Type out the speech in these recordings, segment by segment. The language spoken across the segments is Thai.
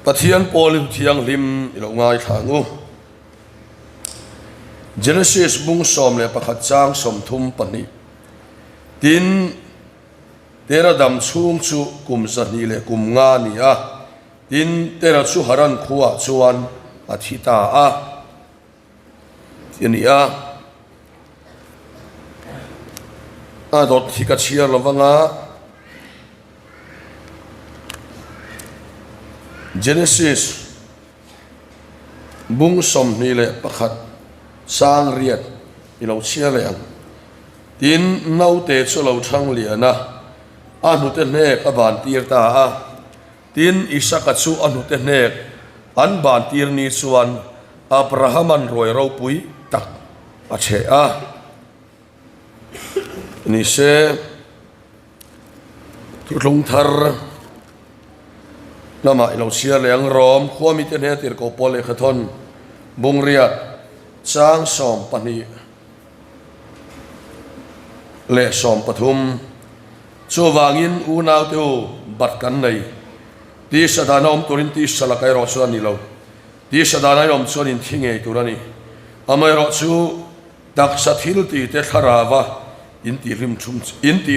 Pathian Paul thiang lim ilo ngai thangu Genesis bung som le pakhat chang som thum pani tin tera dam chung chu kum sani le kum nga ni a tin tera chu haran khuwa chuan athita a tiani a dot thika chiar lawanga Genesis bung som ni le pakhat sang riat ilo chia le ang tin nau te chu lo thang liana anu te nek aban tir ta a tin Isaka chu anu te nek an ban tir ni chuan Abrahaman roi ro pui tak a che a ni se tu long thar nama ilo chia le ang rom khwami te ne tir ko pole khathon bung riat chang som pani le som pathum chu wangin u naw tu bat kan nei ti sadanom turin ti salakai ro chuan ni lo ti sadana rom chuan in thingei turani amai ro chu dak sathil ti te Thlarauva in ti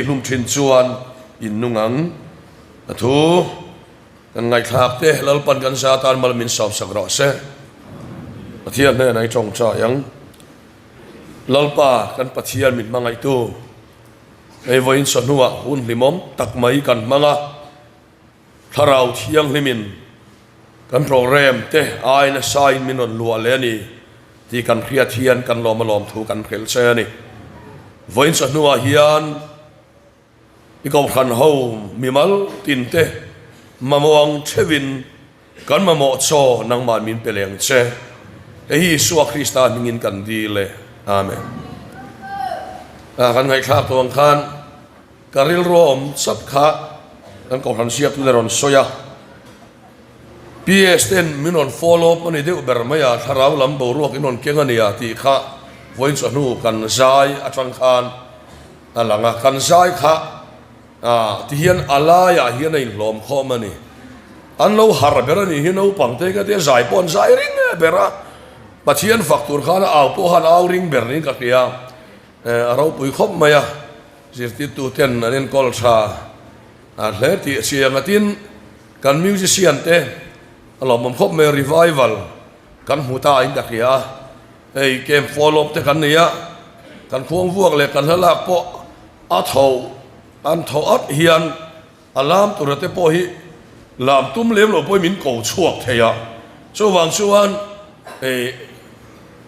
hlum thin chuan in nungang athu kan ngai thlak te lalpan kan satan mal min som sakro se Pathian ne nai chong cha yang lalpa kan Pathian mit mangai tu ei voin chawhnua hun limom tak mai kan manga Tharau thiang limin kan program te ai na sign min on lua le ni ti kan khria thian kan lom lom thu kan khel se ni voin chawhnua hian i ko khan ho mimal tin te mamong chevin kan mamo cho nang man min peleng che hi suwa Krista ningin kan di le amen kan ngai khak tong khan karil rom sap kha kan ko han siap le ron soya PS10 minon follow mani de ber maya Tharau lam bo ruak inon kengania ti kha voin chawhnu kan zai atang khan alanga kan zai kha ti hian alaya hian ei hlom khomani an lo har berani hi no pangte ka te zai pon zai ring bera Pathian faktur khana au po han au ring bernin ka kia aro pui khop maya zirti tu ten nen kol tha hle ti siangatin kan musician te alom mom khop me revival kan huta in ka kia ei kem follow te kan nia kan khuang vuak le kan halak po a tho an tho at hian alam turate po hi lam tum lem lo poi min ko chuak theya so wang chuan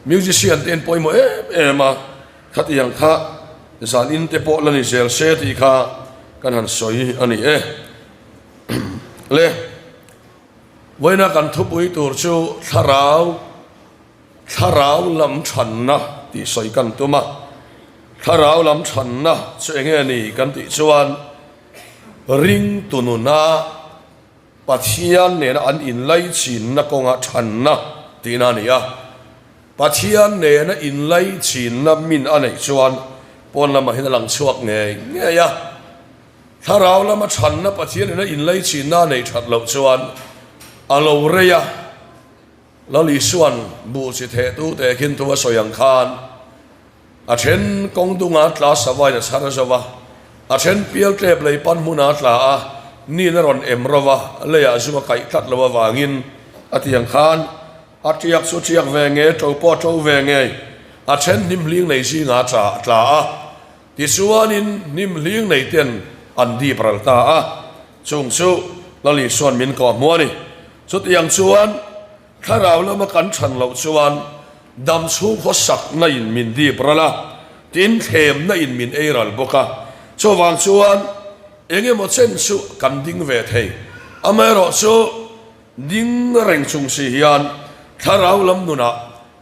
musician ten poi mo ma khat yang kha zan in te po lani sel se ti kha kan han soi ani le voina kan thupui tur chu Tharau lam thanna ti soi kan tuma Tharau lam thanna chenge ni kan ti chuan ring tununa Pathian ne an in lai chin na konga thanna tina nia Pathian ne na in lai chin na min anei chuan pon lama hin lang chuak nge ya Tharau lama thanna Pathian ne in lai chin na nei that lo chuan alo reya lali suan bu si the tu te kin tu soyang khan a then kong dunga tla sawai na sarazawa a then pial klep lei pan muna tla a ni na ron emrova le ya zuma kai tat lawa wangin atiang khan atiak su tiak ve nge to po to ve nge a then nim ling nei si nga cha tla a ti suanin nim ling nei ten an di pral ta a chung chu lali suan min ko muani chu tiang chuan Tharau lama kan chan lo chuan dam chu kho sak na in min di prala tin them na in min eiral boka chu wang chuan enge mo chen chu kan ding ve thei amero chu ding reng chung si hian Tharau lam nuna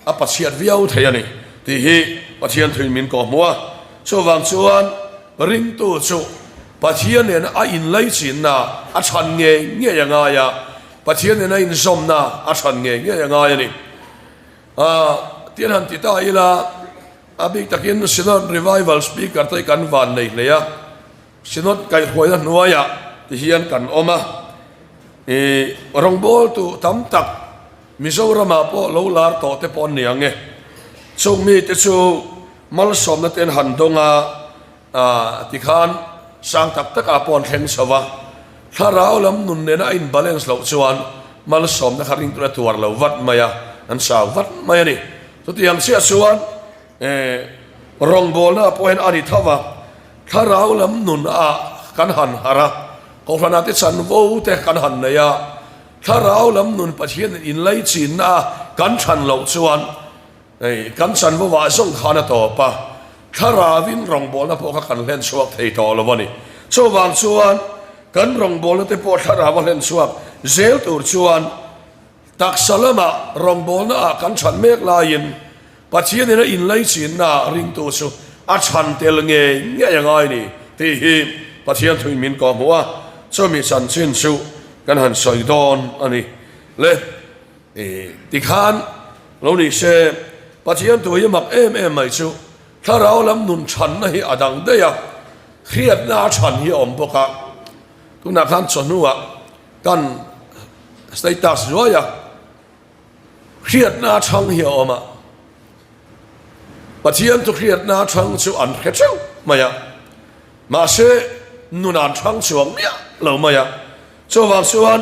a pachiat viau theiani ti hi Pathian thuin min ko muwa chu wang chuan ring tu chu Pathian ne a in lai chin na a chan nge yanga ya Pathian ne in som na a than nge nga yani tian han ti ta ila abik takin Synod revival speaker tai kan van nei leya Synod kai hoi na nuaya ti hian kan oma รองบอลตุตั้มตักมิโซรามาโปลูลาร์โตเตปอนเนียงเงช่วงมีเตชูมัลสมนัดเอ็นหันดงติขานสังตักตะกาปอนเข่งสวะถ้าเราลำนุนเนน่าอินบาลานซ์เหล่าชวนมัลสมนักริงตัวตัวเราวัดมายาอันสาววัดมายานี่ตัวที่ยังเสียชวนรองบอลน่ะพอเห็นอันนี้ท่าวะถ้าเราลำนุนกันหันหาระก็ขณะที่ฉันวูแต่กันหันเนี่ยถ้าเราลำนุนประเทศอินไลจีนกันฉันเหล่าชวนกันฉันว่าส่งขานต่อปะถ้าราวินรองบอลน่ะพวกกันเล่นสวกไทยต่อแล้ววันนี้ชาวบ้านชวนกันรองบอลน่ะที่พวกถ้าราวันเล่นสวกเซลตูชวนตักสลามรองบอลน่ะกันฉันเมฆลายินประเทศนี้อินไลจีนริงตัวชูฉันเตลเงยยังไงนี่ที่ประเทศทุยมินก่อมัวจะมีฉันชินชูกันหันสอยดอนอันนี้เลยติขานเรานี่เชประเทศตัวยังมักไม่ชูถ้าเราลำนุนฉันนะฮิอดังได้ยะเครียดหน้าฉันฮิอมปกะทุกนักขันชนัวกันสเตตัสด้วยยะเครียดหน้าชังฮิอมประเทศตัวเครียดหน้าชังชูอันเครียดชูมายะมาเชนุนอันชังช่วงเนี้ยเรามายะช่วงวันช่วง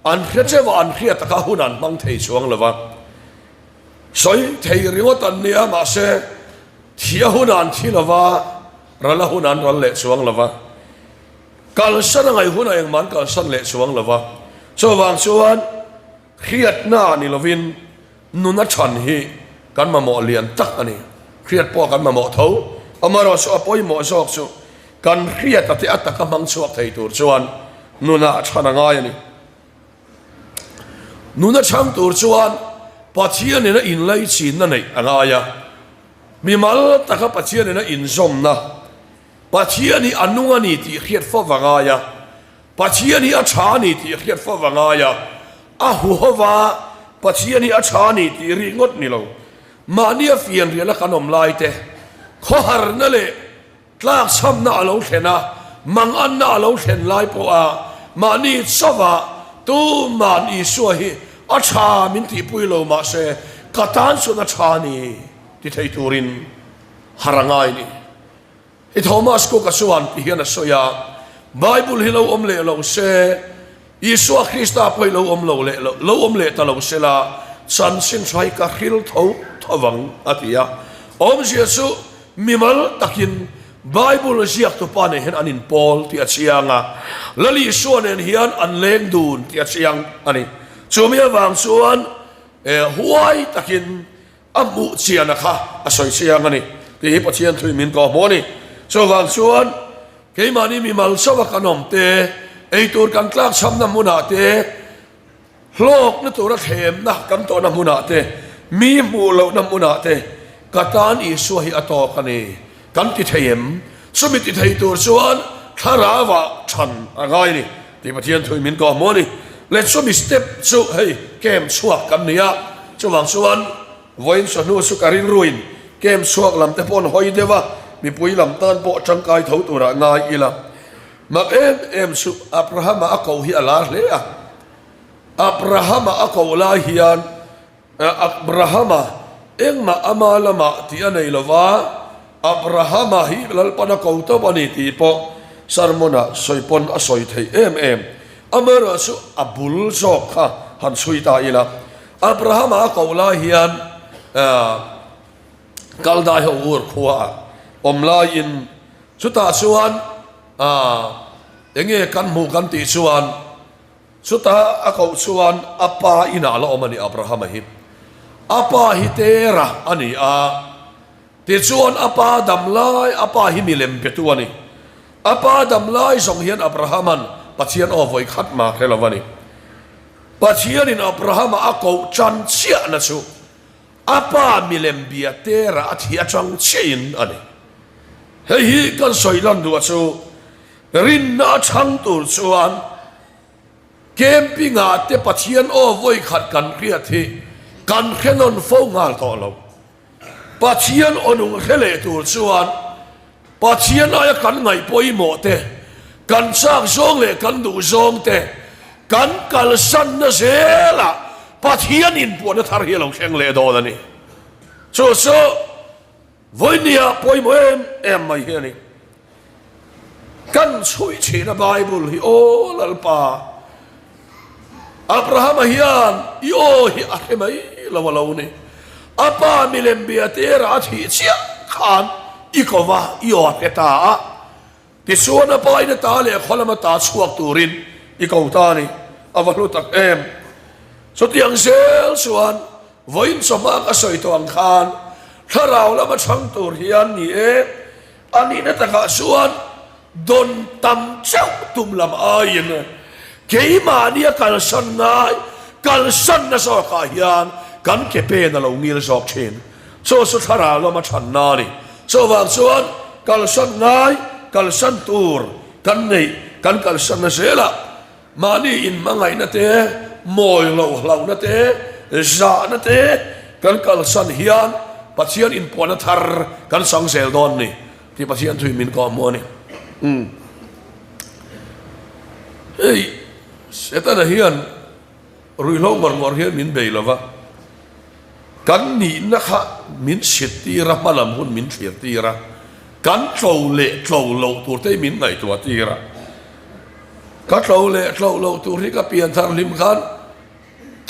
อันเครียดเจ้าอันเครียดตะกาหุนันมังเทช่วงเลยวะสอยเทริวตันเนี้ยมาเชที่หุนันที่ละวะรัลหุนันรัลเละช่วงละวะกัลสันไงหุนันยังมันกัลสันเละช่วงละวะช่วงช่วงเครียดหน้านี่ละวินนุนฉันฮีกันมาหมอเลียนตักอันนี้เครียดพอกันมาหมอเท้าเอามารอชัวปอยหมอชอกชัวกันเครียดแต่อัตตะกำมังชัวไทยตัวชวนนุนฉันง่ายนี่นุนช่างตัวชวนปัจจัยนี่นะอินไลจีนนั่นเองง่ายมีมาลตะกับปัจจัยนี่นะอินซอมนะปัจจัยนี่อนุอันนี้ที่เครียดฟ้าง่ายปัจจัยนี่อาชานี่ที่เครียดฟ้าง่ายหัวว่าปัจจัยนี่อาชานี่ที่ริงดนี่เรามาเนี่ยเฟียนเรียนละขนมลายเตะข้อหานั่นแหละกล้าซ้ำหน้าเราเห็นนะมังอันหน้าเราเห็นลายปัวมานี่สวะตู้มันอีสวยอาชามินที่ปุยเรามาเสกตันสุนอาชานี่ที่ไทยตูรินหารงายนี่ไอ้โทมัสก็กระสวนที่เห็นสวยไบเบิลให้เราอมเล่เราเสยิสุคริสต์ไปเราอมเล่ตเราเสละฉันสิ้นใจกระหิลเท่าทวังอาทิยาอมเยซูมีมัลตักินไบเบิลเสียกตัวปานเห็นอันนินปอลที่อาเชียงแล้วลิส่วนเห็นอันเล้งดูนที่อาเชียงอันนี้ช่วงมีบางส่วนหัวตักินอัมุเชียนะคะอาศัยเชียงอันนี้ที่ปัจจัยทุยมินก่อโมนี่ช่วงบางส่วนเกี่ยมันนี่มีมัลสวะขนมเตไอตัวกันกลางช้ำน้ำมุนาเตโลกนั่นตัวระเทมนะกันตัวน้ำมุนาเตมีมูลน้ำมุนาเตกตานอีสวยอตอกันนี่กันติเทียมสมิติไทยตัวส่วนทาราวะฉันอะไรนี่ที่ประเทศทุยมินก่อโมนี่เลสมิสเต็ปสู้ให้เกมสวกกันเนี่ยช่วงส่วนวันสนุสุการินรุยเกมสวกลำเตปอนหอยเดวะมีปุยลำตันโปจังกายเท่าตัวระง่ายอีละมักเอ็มสุอับราฮัมอักเอาฮิอาลาเลยอับราฮัมอักเอาลาฮิยันอับราฮัมเอ็งมาอามาละมาที่อันไหนละวะอับราฮัมฮิลลปนักเอาตัวปนิตีปอสารมนะสอยปนอสอยไทยอเมริกาสุอับบุลจอกค่ะหันสุยตาอีละอับราฮัมอักเอาลาฮิยันกัลดาฮิอูร์ขัวอมลายินสุตาส่วนอย่างเงี้ยกันหมู่กันติส่วนสุดท้ายเขาส่วนอาปาอินาละอมันนี่อับราฮัมฮิอาปาฮิเตระอันนี้ติดส่วนอาปาดำลายอาปาฮิมิเลมเปตัวนี่อาปาดำลายส่งเฮียนอับราฮัมันปัจเจียนออกไว้ขัดมาแค่ละวันนี้ปัจเจียนินอับราฮัมเขาจันเชียนะชูอาปามิเลมเบียเตระอัฐิจังเชียนอันนี้เฮ้ยกันสอยลันดูชูรินนาช่างตัวส่วนเกมปีงาเตปัจเจียนโอ้ไว้ขัดกันเครียดที่กันแค่นนฟ้องงานต่อเราปัจเจียนอนุเขเลตัวส่วนปัจเจียนอะไรกันไงปอยหมดเตกันสร้างซองเลยกันดูซองเต กันกัลสันนะเสละปัทยานินปวดทารเฮลงเชงเลดอลนี่โซโซวันนี้ปอยมวยไม่เฮนี่กันช่วยเชื่อไบเบิลฮิโอลัลปาอับราฮัมฮิอันโยฮิอาเฮมัยลาวลาวนี่อาปามิเลมเบียเตระที่เชียขานอีกว่าอีอดตาที่ส่วนไปในตาเลยคนละมาตาชวกตูรินอีกตานี่อวัลลุตักสุดยังเซลส่วนวันสมัครสอยตัวอังคารถ้าเราละมาช่างตูเรียนนี่อันนี้นั่นตะกะส่วนโดนตำเจ้าตุ่มลำอายนะเกี่ยมาเนี่ยการสันง่ายการสันน่ะสอกายันกันเก็บเป็นเราเงี้ยสอกเชนโซสุดท้ายเรามาชันนานี่โซวางส่วนการสันง่ายการสันตูร์กันนี่กันการสันน่ะเสียละมานี่อินมาไงนั่นเต้มอยเรานั่นเต้จ่านั่นเต้กันการสันเฮียนปัจจัยอินปวนทาร์กันสังเสดอนนี่ที่ปัจจัยทุยมินกอมนี่เฮ้ยเสตันเฮียนรุยโลงงอเฮียนมินเบยละวะกันนี่นะคะมินเสียตีระมาลำหุ่นมินเสียตีระกันโจเล่โจโลตัวเต้มินไหนตัวตีระกันโจเล่โจโลตัวที่ก็เปลี่ยนทางริมขัน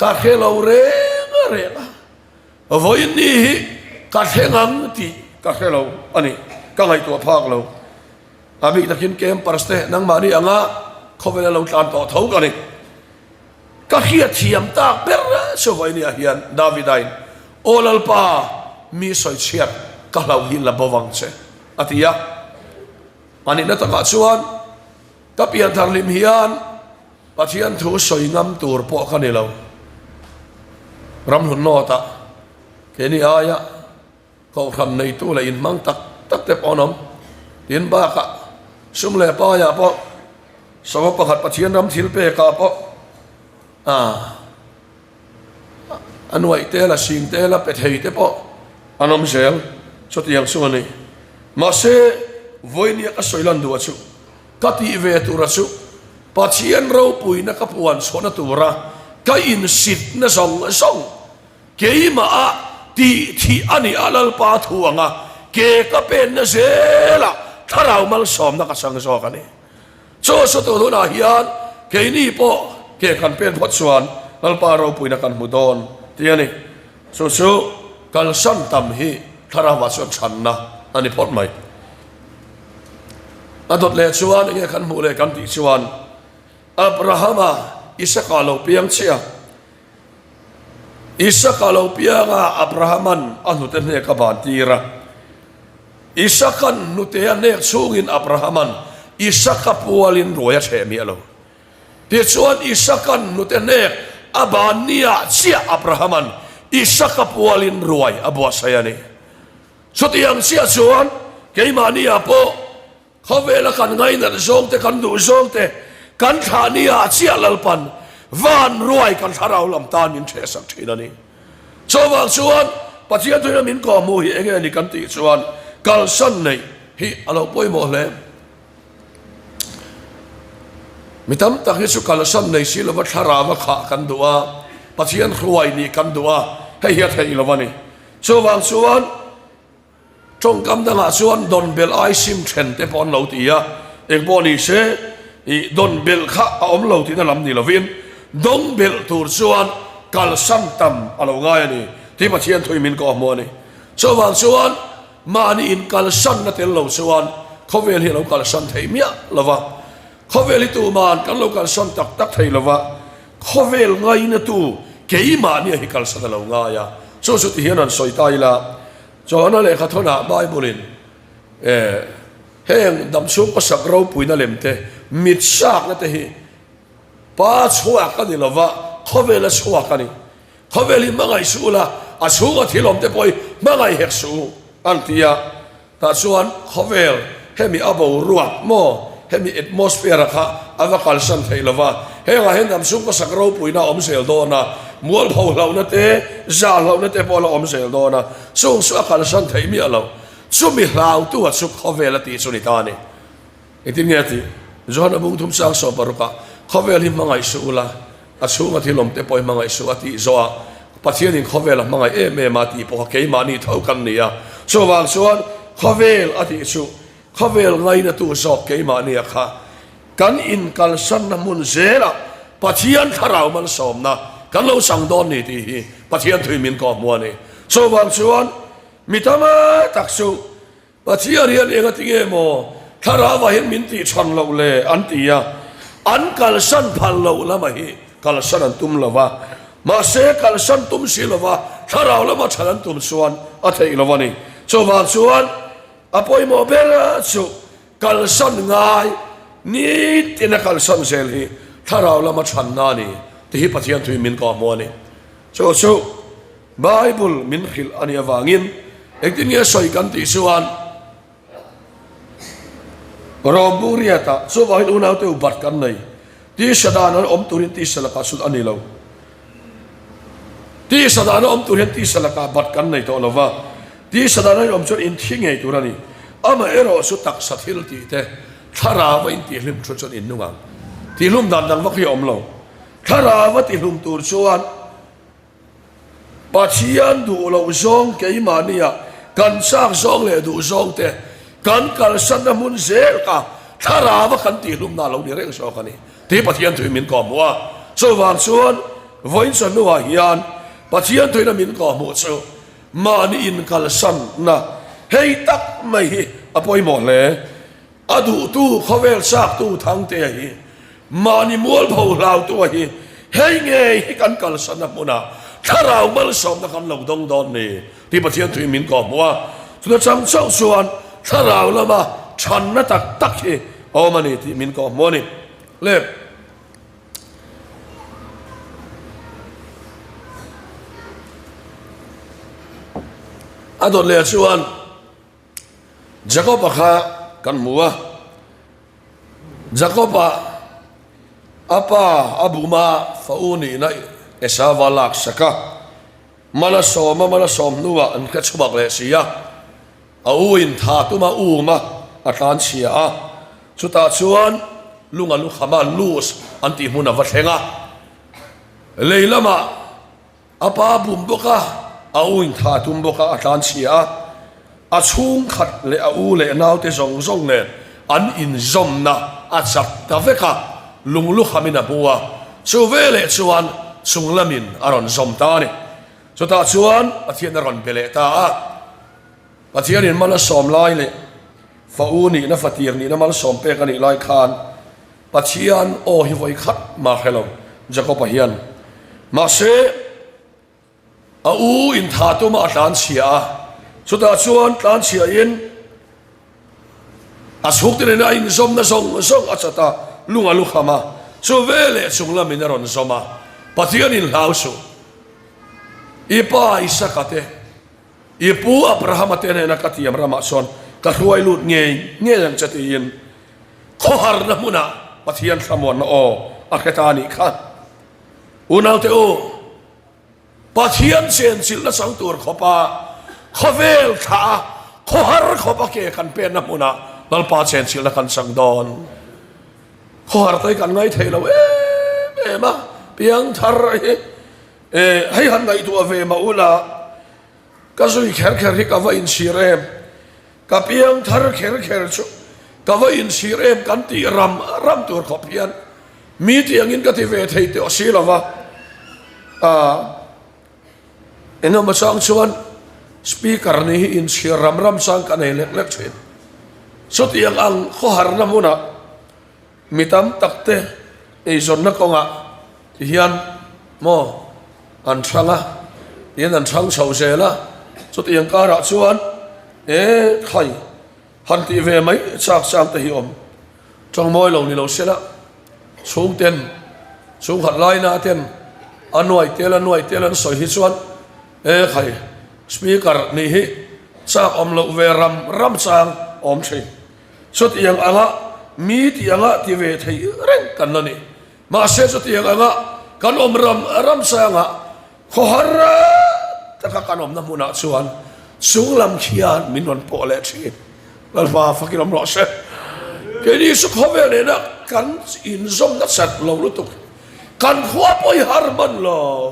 ตาเขลาเรงวันนี้กันเฮงังตีกันเขลาอันนี้ก็ไงตัวภาคเราอาบิตะกินเกมปาร์สเตนังมานี่อ่ะเขาเวลาเราการต่อเท่ากันนี่ก็เฮียเทียมตากเบรสวัยนี่เฮียนดาวิดัยโอลัลปามีสอยเชียบก็เราหินละบวังเสอติยะอันนี้นัตกะชวนก็เปลี่ยนทางริมเฮียนปัจจัยถูสอยงำตัวพวกเขาเนี่ยเรารำหุนนอตะแค่นี้อายะเขาทำในตัวเลยอินมังตักเต็บอ่อนมเห็นบ้ากะซุ่มเล่ป้ายาปะสวประคัดปัจจัยน้ำทิลเปกาปะอันไว้เตละสิงเตละเป็ดเฮเตปะอันนั้นเสียงสุดยังส่วนนี้มาเสวันนี้ก็สวยลันดูชุกัติเวตุระชุปัจจัยเราปุยนักปวนสนตัวระก็อินสิทนส่งเกี่ยมาที่อันนี้อัลลปาทวงเกี่ยก็เป็นนะเสละถ้าเรามาสอมนักสังสอกันนี่โซ่สุดตัวนาฮิยันเกี่ยนี่ปะเกี่ยกันเป็นพัดสวนอัลปาเราปุยนักมุดอนที่นี่สู้กันสันตัมฮีทาราวาส่วนฉันนะอันนี้พอดไหมอันดดเลชวนเนี่ยกันมูเลกันติชวนอับราฮัมอิสกาโลเปียงเชียอิสกาโลเปียงอับราฮัมันอันนุเตเนกบานตีระอิสกันนุเตเนกสูงินอับราฮัมันอิสกปัวลินรวยเชมีอโลที่ชวนอิสกันนุเตเนกอบานเนียเชียอับราฮัมันอิสกปัวลินรวยอบัวไซยานีสุดยังเชียชวนเกี่ยมานียโปเขาเวลากันไงนั่นซงเตกันดูซงเตกันฐานีอาเชียลลปันวันรวยกันทาราวลำตามินเชสักทีนั่นนี่ชาวบ้านชวนปัจจัยตัวนั้นมินก็มูฮีเองนี่กันติชวนกัลสันนี่ฮีเราป่วยหมดเลยมิตรตักฮิสุกัลสันนี่สิลวัชรามะขะกันดัวปัจจัยรวยนี่กันดัวให้เฮียเทอิลวันนี่ชาวบ้านชวนจงกำดังชวนดอนเบลไอซิมเชนเตปอนเหลาตีอะเอกบอนี่เชดอนเบลข้าอมเหลาตีนั่นลำนี่ละวินดงเบลตูร์ชวนกัลสันตัมอะไรง่ายนี่ที่ปัจจัยทุยมินก็อมนี่ชาวบ้านชวนมานี่อินกัลสันนั่นเตลเหลาชวนเขาเวลเห็นเรากัลสันเทียละวะเขาเวลตูมานกันเรากัลสันตักเทียละวะเขาเวลง่ายนะตูเกี่ยมานี่ฮิกัลสันเราง่ายอะสุดที่เห็นนั่นสวยตายละจอนั่นเลยขัดหน้าใบบุรินเฮงดำซุกก็สักเราปุยนั่นเล่มเตมิดซากนั่นเตะป้าชัวกันนี่ละวะเขาเวลชัวกันนี่เขาเวลิมังไงสู้ละอาสู้ก็ที่ลมเตะปอยมังไงเหกสู้อันที่ยาแต่ส่วนเขาเวลให้มีอาบูรัวโมให้มีแอทมอสเฟียร์ค่ะอวกาศสันเทละวะเฮงเห็นดำซุกก็สักเราปุยน่าอมเซลโดนะมัวเผาเรานั่นเตะจ่าเรานั่นเตะพอเราอมเซลโดนะส่งสุขการสันเทมีอะไรสุมีลาวตัวสุขเขาเวลตีสุนิตานี่ไอ้ที่เงี้ยที่จอห์นบุ้งทุ่มสร้างสอบปรุกะ เขาเวลิมังไงสุละอาชูงที่ลมเตปอยมังไงสุอติโซะปัจจัยนี้เขาเวลมังไงเมมาตีพอเกยมานี่เท่ากันเนี่ยส่วนส่วนเขาเวลอติสุเขาเวลไงนะตัวสอบเกยมาเนี่ยค่ะกันอินกันสันนมุนเซละปัจจัยข้าเรามันสมนะกันเราสั่งโดนนี่ทีปัจจัยถุยมินก่อมัวนี่ส่วนมิตรมาตักสุปัจจัยเรียนเองติเกโมข้าเราว่าเห็นมินตีชันเราเลยอันตีอะอันกัลสันพันเราละมาฮีกัลสันอันตุมละวะมาเสกัลสันตุมสิละวะถ้าเราละมาฉันตุมส่วนอัฐิละวะนี่ส่วนอภัยโมเบลสุกัลสันง่ายนี่ที่นักกัลสันเซลฮีถ้าเราละมาฉันนานี่ที่ปัจจัยถุยมินก่อมัวนี่ไบเบิลมินขิลอันนี้วางินเอกที่นี้สอยกันที่ส่วนรอมบุรีตาสุวรรณอุณาเตอุบัติกันเลยที่สดานอมตุรินที่สลักสุดอันนี้เราที่สดานอมตุรินที่สลักบัติกันเลยตัวเราว่าที่สดานอมจุดอินทิ้งไงตัวนี้อามาเอโรสุดตักสัตย์ที่เราตีเตะถ้าเราว่าอินที่ลิมจุดอินนุ่งที่ลุ่มดันวักที่อมเราถ้าเราว่าที่ลุ่มตัวส่วนปัจจัยดูเราซองเกี่ยมานี่กันสร้างซองเลยดูซองเตะกันกัลสันมุนเซลกะถ้าเราว่ากันตีลุ่มนาเราเนี่ยเรื่องซอกันนี่ที่ปัจจัยถุยมินก่อมัวส่วนวันสันนัวฮิยันปัจจัยถุยน้ำมินก่อมัวโซมานี่อินกัลสันนะเฮ้ยตักไม่อภัยหมดเลยอดูตู้เขาเวลซากตู้ทั้งเตะฮีมานี่มัวเผาเราตัวฮีเฮ้ยไงกันกัลสันนะมุนะถ้าเราไม่สมนะครับเราต้องโดนนี่ที่ปัจจัยถุยมินก่อมัวสุดท้ายส่วนถ้าเราละมาฉันน่ะตักที่เอามานี่ที่มินก่อมัวนี่เล็บอดเลยส่วนจักรพรรดิกันมัวจักรพรรดิอาป้าอบูมาฟ้าอุนีนะเอสาวาลักษกะมาลาสอมนัวอันแค่ฉบับเลยสิยะเอาอินทาตุมาอูมาอัตานเชียสุดท้ายส่วนลุงอันลุขมาลูสอันที่มุนวัชเฮงะเลยละมาอาป้าบุมบกะเอาอินทาตุมบกะอัตานเชียอาชุงขัดเลยเอาเลยนาวเตจงเนี่ยอันอินจอมนะอาจับตาเวกะลุงลุขมินาบัวสุเวเลส่วนสุงละมินอารอนจอมตาเนี่ยสุดท้ายส่วนอาทิตย์นารอนเปเลตาปัจจัยนี้มันละสอมลายเลยฟ้าอูนี่นะฟัตีร์นี่นะมันละสอมเปกันนี่ลายคานปัจจัยโอหิวอยขัดมาเขลมจะก็พยันมาเสอูอินทาตุมาอัตานเชียสุดท้ายส่วนอัตานเชียอินอาสุกที่นี่อินซอมนะซองอาจจะตาลุงอาลุขมาสุเวเลสุงละมินารอนซอมาปัจจัยนี้ลาวสุอีป้าอิสกัตเตอีปูอับราฮัมเตนนักที่ยามรามาซอนกระรวยลุดเงยยังจะตีนข้อหาร์นมุนะปัทยันสมวนโออักตานิขันอุณาเตโอปัทยันเซนสิลละสังตัวขอปาขอเวลขาข้อหาร์ขอปาเกกันเป็นนมุนะนัลปาเซนสิลละกันสังดอนข้อหาร์ไตกันไงเทเรามาเพียงทาร์ให้หันไงตัวเวมาอุลาก็สุยแขกกับว่าอินซีเรมกับเพียงทาร์แขกชุกับว่าอินซีเรมกันตีรำตัวขอบเพียนมีที่ยังอินกับที่เวทีเตอสิลาวะเอ็นมาสังชวนสปีกเกอร์นี่อินซีรำสังกันให้เล็กๆเช่นสุดยังอังข้อหาร์นมุนะมีตามตักเตะไอ้ส่วนนักงะยันโมอันช่างยันอันช่างชาวเซละสุดยังการะชวนใครฮันตีเวไหมจากสามตะฮิอมจังมอยลงนี่เราเสละสูงเต็นสูงขัดไล่นาเต็นอันหน่วยเตลันสอยฮิชวนใครสปีกเกอร์นี่ฮิจากอมเราเวรำจางอมเชยสุดยังอ่ะมีที่ยังที่เวทีเร่งกันนั่นนี่มาเสียสุดยังกันอมรำจางขอฮาระแต่กันอมน้ำมุนักชวนสูงลำเขียนมินวันโปเลชีแล้วว่าฟักกิลมรอเส cái đi xuất khẩu về này nó cắn in zoom nó sạch lâu lúc tục cắn khóa bôi harman lo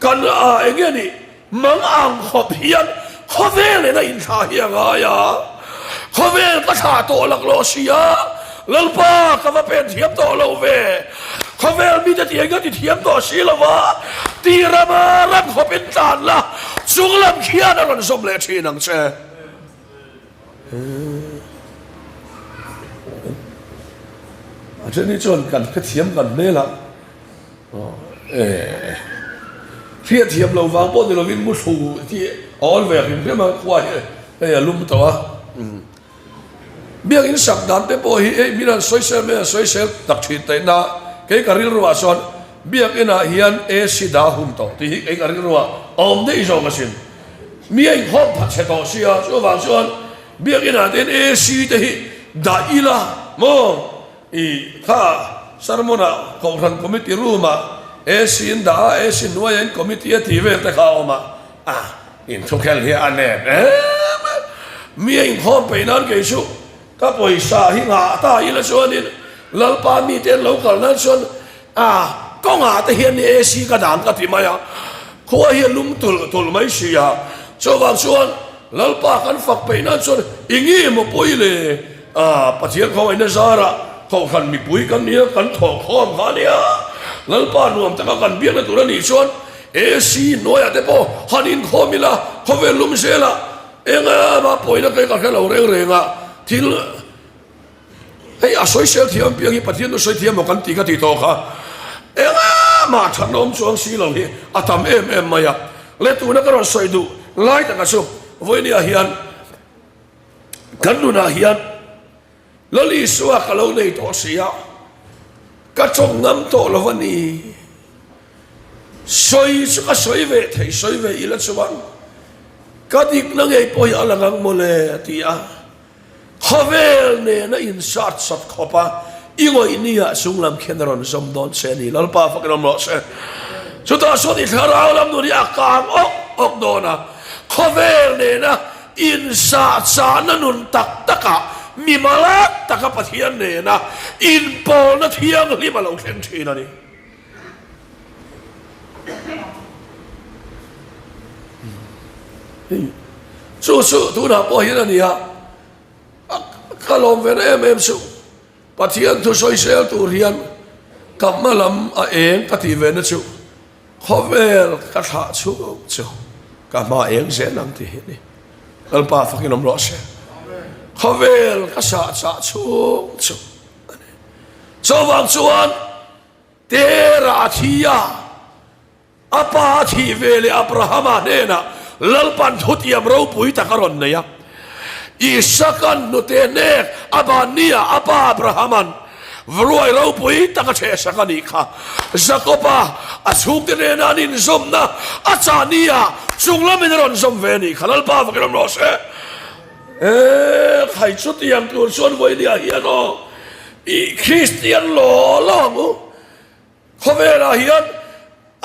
cắn anh nghe đi mang ang hộp hiền khóa về này nó in thà hiền à khóa về nó thà tổ lạc lo xia lần ba các bạn bên thiếm tổ lâu về khóa về mi đã tiền cái thiếm tổ xí là vợ tì ra mà làm khóa bên tàn là xuống làm kia nó còn zoom lệ chi năng xe cho nên chọn cần cái thiếm cần đây là phía thiếm lâu vàng bọn thì là viên mua sủ thì all về thì biết mà qua đây là lùm tàu biết in sập đàn để bồi mi là xoay xe đặc trì tới na cái cà ri ruwa son biết in là hiền acid đã hung tàu thì cái cà ri ruwa đấy rồi mà xin mi anh hot thật sẽ tàu xia số vàng son biết in là đến acid thì đã ila mo kha sarmona ko ran committee ruma esin nuai en committee ti ve ta kha ma in thokel hi ane mi in hom pe nan ke su ka poisa hi nga ta ila sonin lalpa mi ten local nan son ko nga ta hian ni esi ka dan ka ti ma ya ko hi lum tul mai si ya so wang suan lalpa kan fak pe nan son ingi mo poile pathian ko ina zaraเขาขันมีปุ๋ยกันเนี้ยกันถอกข้อมกันเนี้ยแล้วป้านวมแต่ก็กันเบี้ยในตัวนี้ชวนซีน้อยแต่พอฮันอินข้อมิละเขาเวลุมเสละมาป่วยแล้วก็แค่เราเร่งที่สวยเสียเทียมเพียงที่ปฏิญาณสวยเทียมกันตีกันตีโตค่ะมาฉันน้อมช่วงสีเหล่านี้ทำมาอย่าเละตัวนั้นก็เราสวยดูไล่แต่กระสุนวันนี้เฮียนกันดูนะเฮียนแล้วลิสวะก็เราในตัวเสียก็จงนำตัวเราวันนี้สวยสุขสวยเวทให้สวยเวอีละสวรรค์ก็ดิกนั่งไอ้ปอยอะไรงังโมเลตีข้าเวลเนี่ยนะอินสัตสัตขบอีกว่าอินี่สุงลำเขียนรอนสมดอนเซนีแล้วป้าฟังเราหมดเซสุดท้ายสุดที่เราลำดูนี่อากาศอกโดนะข้าเวลเนี่ยนะอินสัตสารนุนตักมีมาลักตะกับปะเทียนเนี่ยนะอินโปนะเทียงรีบมาลงเข่งทีนะนี่สู้ทุนหาปอยนั่นนี่ฮะข้าลมเวนสู้ปะเทียนทุสอยเซลตุเรียนกับมาลำเองกติเวนสู้ข้าเวลกระถาสู้กับมาเองเสนังที่นี่แล้วป้าฟังกินน้ำร้อนเสข้าเวลก็สะชูสว่างสวนเทราธิยาอาปาทีเวลอับราฮัมเนี่ยนะลัลปันทุติยมเราปุยตะกรอนเนี่ยอิสกันนุเตเนกอาบานียอาปาอับราฮัมันวรวยเราปุยตะกเชสกันอีกค่ะสักปะอาสุกเนนันินสมนะอาจานียสุงละมินรอนสมเวนีค่ะลัลปาฟังกันร้อนเสใครชุดยังตัวส่วนไว้เดียเฮียนคริสเตียนหล่อล่องเขาเวลาเฮียน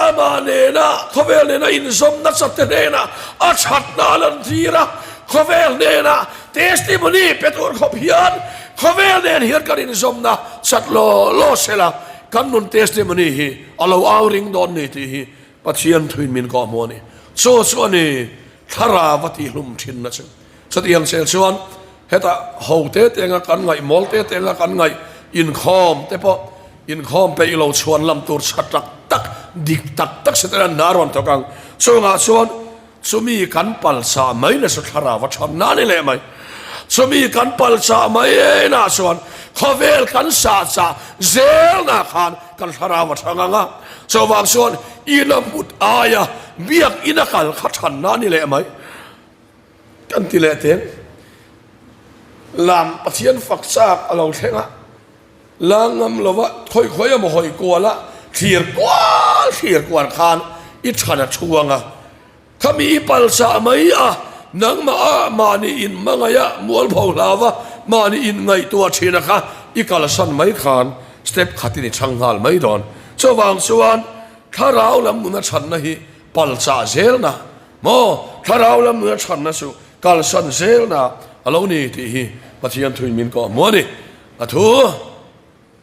อามาเนนะเขาเวลเนนะอินสมนัสเตเนนะอาชัดนาลันทีระเขาเวลเนนะเทสติมอนีเป็นตัวขบเฮียนเขาเวลเนเฮียนกันอินสมนะชัดหล่อเสละกันนุนเทสติมอนีฮีอาเราเอาริงดอนนี่ที่ปัจเจียนทุนมินกอมวนี่ส่วนนี้ทาราวติลุมชินนะจ๊ะสติยังเซลชวนเฮตาหูเตะเงกันไงมอลเตะเงกันไงอินคอมแต่พออินคอมไปเราชวนลำตัวชัดตักดิกตักเสด็จนารอนตะกังส่วนชวนสมีกันปัลสาไม่เนี่ยสุดทาราวัชนานี่แหละไหมสมีกันปัลสาไม่น่าชวนข้าเวลกันสาเซลนาคานกันทาราวัชงะส่วนชวนอินบุตรอายะเบียกอินกันขัดขันนานี่แหละไหมกันที่เละเต็งลำปะเทียนฝักซากเราเท่งะลางำเราว่าค่อยๆมาหอยกัวละเทียร์กวนคานอิจฉาช่วงอ่ะข้ามีปัลสาไหมนังมานี่อินมังยะมัวพาวลาวะมานี่อินไงตัวเชนะคะอีกาลสันไม่คานสเต็ปขัดนี่ช่างหาลไม่ดอนสว่างสว่างถ้าเราลำมุนฉันนะฮีปัลสาเซลนะโมถ้าเราลำมุนฉันนะสุกาลสันเซลนะเรานี่ที่ปฏิญาณทุยมินก็มัวนี่ a thu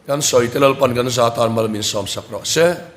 kan soi telal pan kan zatan mal min som sak ro se